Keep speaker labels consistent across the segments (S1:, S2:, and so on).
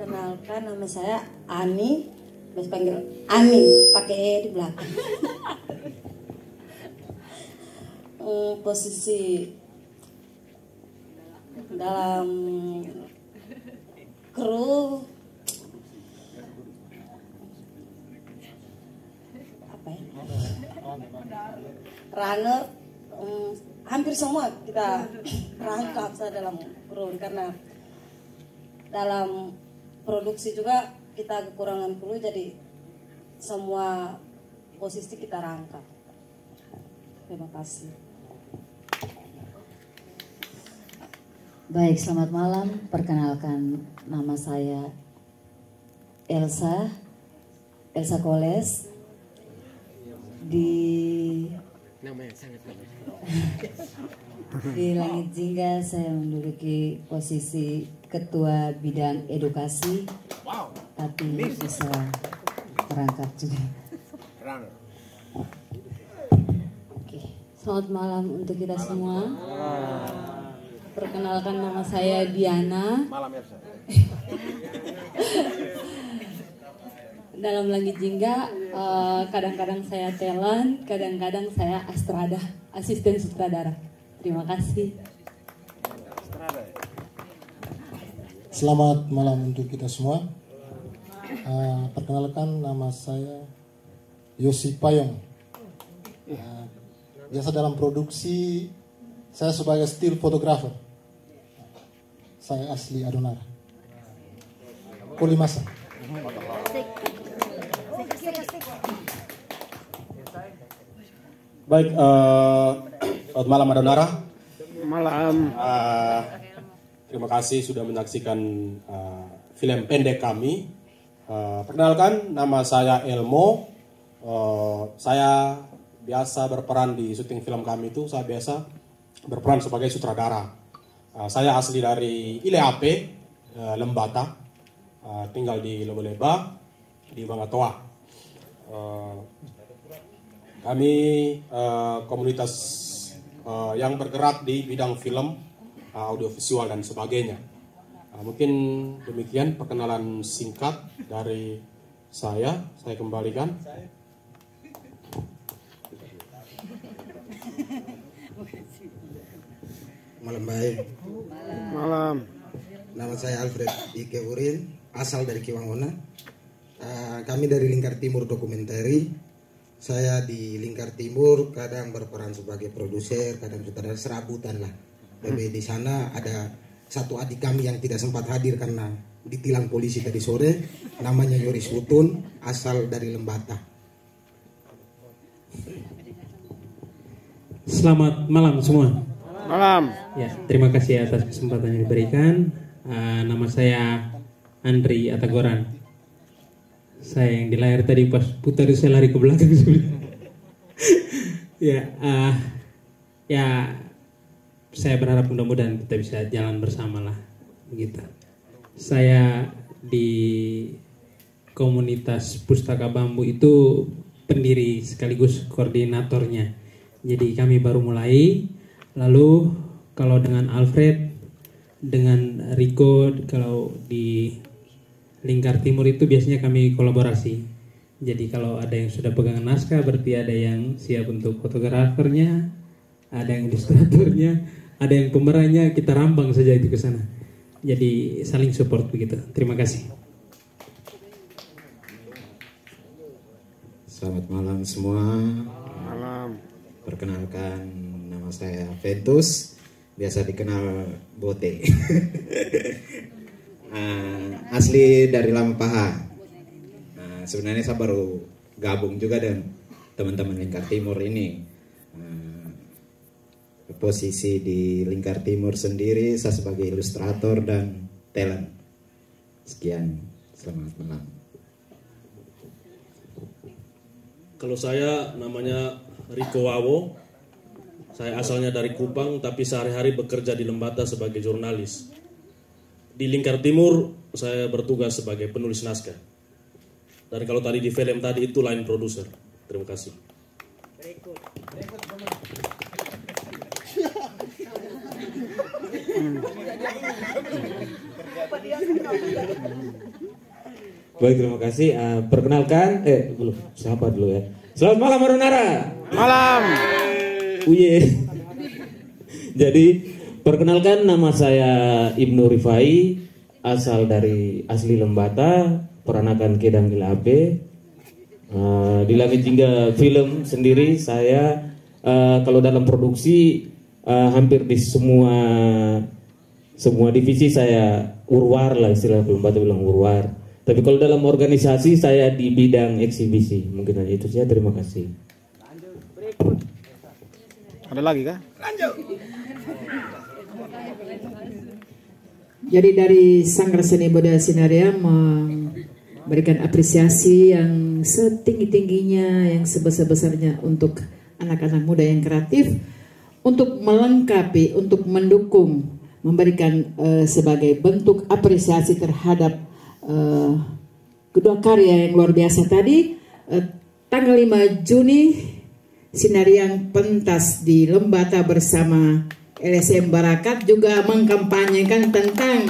S1: Perkenalkan, nama saya Ani, bisa panggil Ani, pakai E di belakang. Posisi dalam kru apa ya? Runner, hampir semua kita rangkap dalam kru, karena dalam produksi juga kita kekurangan kru, jadi semua posisi kita rangkap. Terima kasih.
S2: Baik, selamat malam. Perkenalkan, nama saya Elsa Koles. Di Langit Jingga saya menduduki posisi ketua bidang edukasi, tapi bisa merangkap juga. Oke. Selamat malam untuk kita semua. Perkenalkan, nama saya Diana. Dalam Langit Jingga, kadang-kadang saya talent, kadang-kadang saya asisten sutradara. Terima kasih.
S3: Selamat malam untuk kita semua. Perkenalkan, nama saya Yosi Payong. Biasa dalam produksi saya sebagai still photographer. Saya asli Adonara, Polimasa.
S4: Baik, selamat malam Adonara.
S5: Malam.
S4: Terima kasih sudah menyaksikan film pendek kami. Perkenalkan, nama saya Elmo. Saya biasa berperan di syuting film kami itu. Saya biasa berperan sebagai sutradara. Saya asli dari Ileape, Lembata. Tinggal di Lebo-Leba, di Bangatoa. Kami komunitas yang bergerak di bidang film, audiovisual dan sebagainya. Mungkin demikian perkenalan singkat dari saya kembalikan.
S6: Malam baik.
S5: Malam.
S6: Nama saya Alfred Ike Urin, asal dari Kiwangona. Kami dari Lingkar Timur Dokumentari. Saya di Lingkar Timur kadang berperan sebagai produser, kadang sutradara, serabutan lah. Tapi di sana ada satu adik kami yang tidak sempat hadir karena ditilang polisi tadi sore. Namanya Yoris Wutun, asal dari Lembata.
S7: Selamat malam semua.
S5: Malam.
S7: Ya, terima kasih atas kesempatan yang diberikan. Nama saya Andri Atagoran. Saya yang di layar tadi pas putar saya lari ke belakang ya, saya berharap mudah-mudahan kita bisa jalan bersama lah, begitu. Saya di komunitas Pustaka Bambu itu pendiri sekaligus koordinatornya. Jadi kami baru mulai. Lalu kalau dengan Alfred, dengan Rico, kalau di Lingkar Timur itu biasanya kami kolaborasi. Jadi kalau ada yang sudah pegang naskah, berarti ada yang siap untuk fotografernya, ada yang ilustratornya, ada yang pemerannya, kita rambang saja itu ke sana. Jadi saling support begitu. Terima kasih.
S8: Selamat malam semua.
S5: Malam.
S8: Perkenalkan, nama saya Ventus, biasa dikenal Bote. Asli dari Lampaha. Sebenarnya saya baru gabung juga dengan teman-teman Lingkar Timur ini. Posisi di Lingkar Timur sendiri saya sebagai ilustrator dan talent. Sekian, selamat malam.
S9: Kalau saya namanya Rico Wawo. Saya asalnya dari Kupang tapi sehari-hari bekerja di Lembata sebagai jurnalis. Di Lingkar Timur saya bertugas sebagai penulis naskah. Dan kalau tadi di film tadi itu line producer. Terima kasih.
S10: Baik, terima kasih. Perkenalkan, belum siapa dulu ya. Selamat malam Marunara.
S5: Malam.
S10: Uye. Jadi perkenalkan, nama saya Ibnu Rifai, asal dari asli Lembata, peranakan Kedang Gilabe. Di Langit Jingga film sendiri saya kalau dalam produksi hampir di semua divisi saya urwar lah, istilah Lembata bilang urwar. Tapi kalau dalam organisasi saya di bidang eksibisi. Mungkin hanya itu saja. Terima kasih.
S5: Ada lagi kah?
S11: Jadi dari Sanggar Seni Budaya Sinaria memberikan apresiasi yang setinggi-tingginya, yang sebesar-besarnya untuk anak-anak muda yang kreatif, untuk melengkapi, untuk mendukung, memberikan sebagai bentuk apresiasi terhadap kedua karya yang luar biasa tadi. Tanggal 5 Juni Sinariang pentas di Lembata bersama LSM Barakat juga mengkampanyekan tentang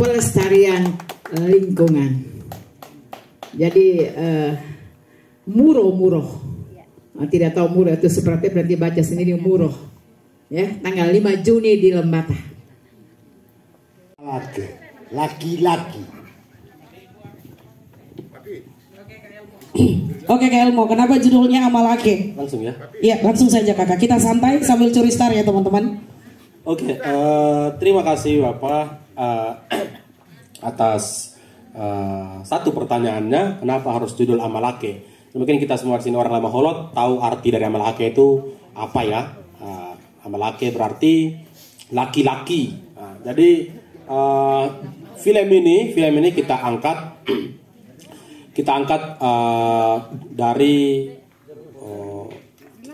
S11: pelestarian lingkungan. Jadi Muro, tidak tahu Muro itu seperti, berarti baca sendiri Muro ya, tanggal 5 Juni di Lembata.
S12: Laki-laki.
S13: Oke Kak Elmo, kenapa judulnya Amalake?
S4: Langsung ya?
S13: Iya, langsung saja kakak. Kita santai sambil curi star ya teman-teman.
S4: Oke, terima kasih Bapak atas satu pertanyaannya, kenapa harus judul Amalake? Mungkin kita semua di sini orang lama Holot tahu arti dari Amalake itu apa ya? Amalake berarti laki-laki. Jadi film ini kita angkat dari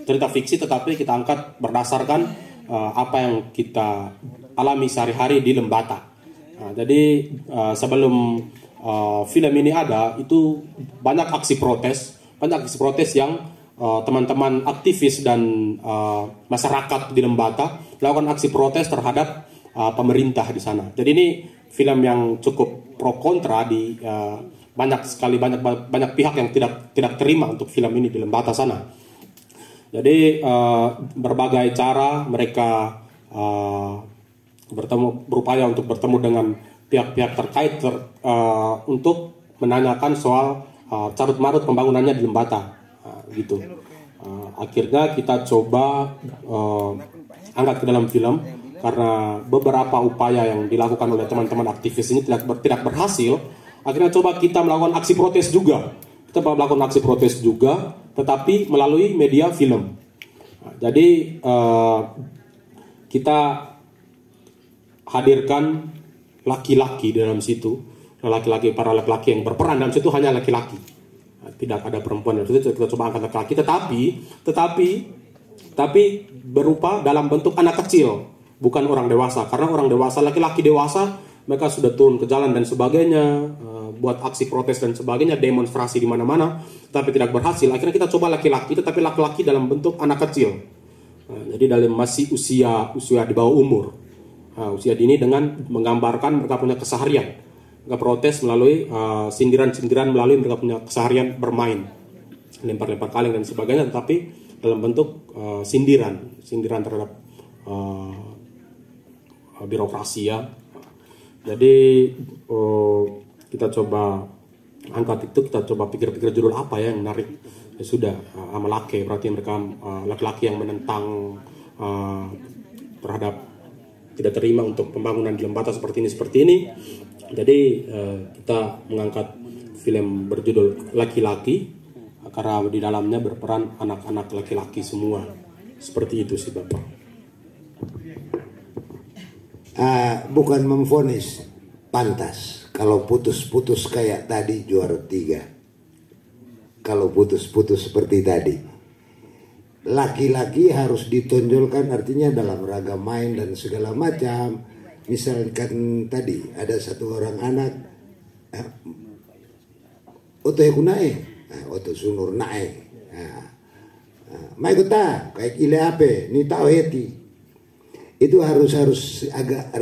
S4: cerita fiksi, tetapi kita angkat berdasarkan apa yang kita alami sehari-hari di Lembata. Jadi sebelum film ini ada, itu banyak aksi protes yang teman-teman aktivis dan masyarakat di Lembata melakukan aksi protes terhadap pemerintah di sana. Jadi ini film yang cukup pro kontra di banyak pihak yang tidak terima untuk film ini di Lembata sana. Jadi berbagai cara mereka berupaya untuk bertemu dengan pihak-pihak terkait untuk menanyakan soal carut marut pembangunannya di Lembata, gitu. Akhirnya kita coba angkat ke dalam film karena beberapa upaya yang dilakukan oleh teman-teman aktivis ini tidak berhasil. Akhirnya coba kita melakukan aksi protes juga. Kita melakukan aksi protes juga, tetapi melalui media film. Jadi kita hadirkan laki-laki dalam situ, para laki-laki yang berperan dalam situ hanya laki-laki. Tidak ada perempuan. Kita coba angkat laki-laki, tetapi berupa dalam bentuk anak kecil, bukan orang dewasa. Karena orang dewasa, laki-laki dewasa, mereka sudah turun ke jalan dan sebagainya, buat aksi protes dan sebagainya, demonstrasi di mana-mana, tapi tidak berhasil. Akhirnya kita coba laki-laki, tetapi laki-laki dalam bentuk anak kecil. Jadi dalam masih usia di bawah umur, usia dini, dengan menggambarkan mereka punya keseharian. Mereka protes melalui sindiran-sindiran, melalui mereka punya keseharian bermain, lempar-lempar kaleng dan sebagainya, tetapi dalam bentuk sindiran terhadap birokrasi ya. Jadi kita coba angkat itu, kita coba pikir-pikir judul apa ya yang menarik. Ya sudah, Amalake, berarti mereka laki-laki yang menentang terhadap tidak terima untuk pembangunan di Lembata seperti ini. Jadi kita mengangkat film berjudul Laki-laki karena di dalamnya berperan anak-anak laki-laki semua. Seperti itu sih Bapak.
S12: Bukan memvonis, pantas. Kalau putus-putus kayak tadi juara 3. Kalau putus-putus seperti tadi, laki-laki harus ditonjolkan, artinya dalam ragam main dan segala macam. Misalkan tadi ada satu orang anak, oto nae, oto sunur nae, mai kota kayak ile ape, ni tau heti. Itu harus agak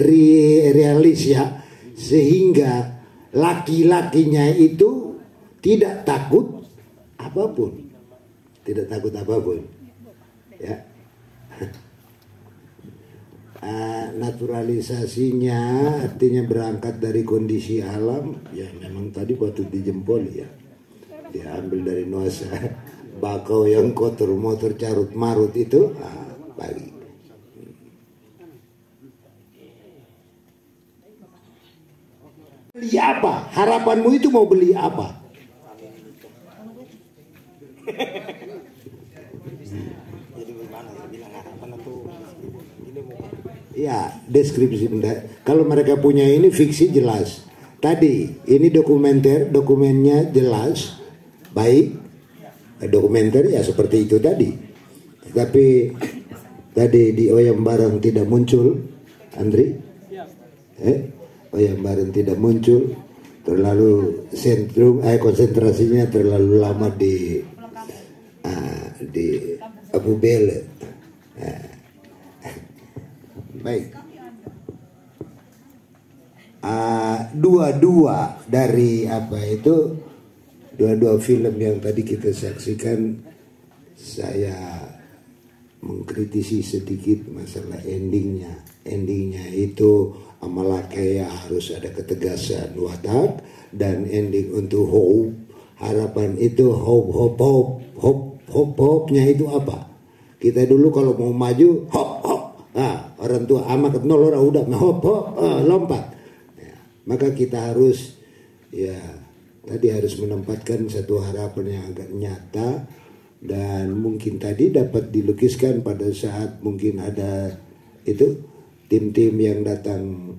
S12: realis ya, sehingga laki-lakinya itu tidak takut apapun, tidak takut apapun, ya. Naturalisasinya artinya berangkat dari kondisi alam, ya memang tadi patut dijempoli ya, diambil dari nuansa bakau yang kotor motor carut marut itu bagi. Beli apa? Harapanmu itu mau beli apa? Ya, deskripsi. Kalau mereka punya ini fiksi jelas. Tadi ini dokumenter, dokumennya jelas, baik. Dokumenter ya seperti itu tadi. Tapi tadi di Oyam Bareng tidak muncul, Andri. Oyam Bareng tidak muncul. Terlalu konsentrasinya terlalu lama di Abu Bele. Baik. Dua-dua dari dua-dua film yang tadi kita saksikan, saya mengkritisi sedikit masalah endingnya. Endingnya itu amalakaya harus ada ketegasan watak, dan ending untuk hope, harapan itu hope-nya itu apa? Kita dulu kalau mau maju orang tua amat nol orang udah lompat. Ya, maka kita harus tadi harus menempatkan satu harapan yang agak nyata, dan mungkin tadi dapat dilukiskan pada saat mungkin ada itu tim-tim yang datang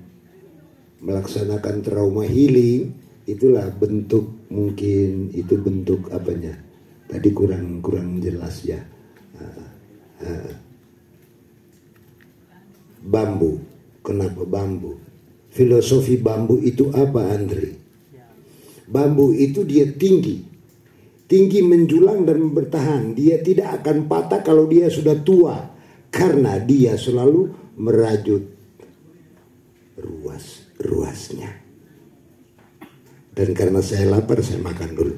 S12: melaksanakan trauma healing. Itulah bentuk, mungkin itu bentuk apanya tadi kurang jelas ya. Bambu, kenapa bambu? Filosofi bambu itu apa, Andri? Bambu itu dia tinggi menjulang dan bertahan. Dia tidak akan patah kalau dia sudah tua, karena dia selalu merajut ruasnya. Dan karena saya lapar, saya makan dulu.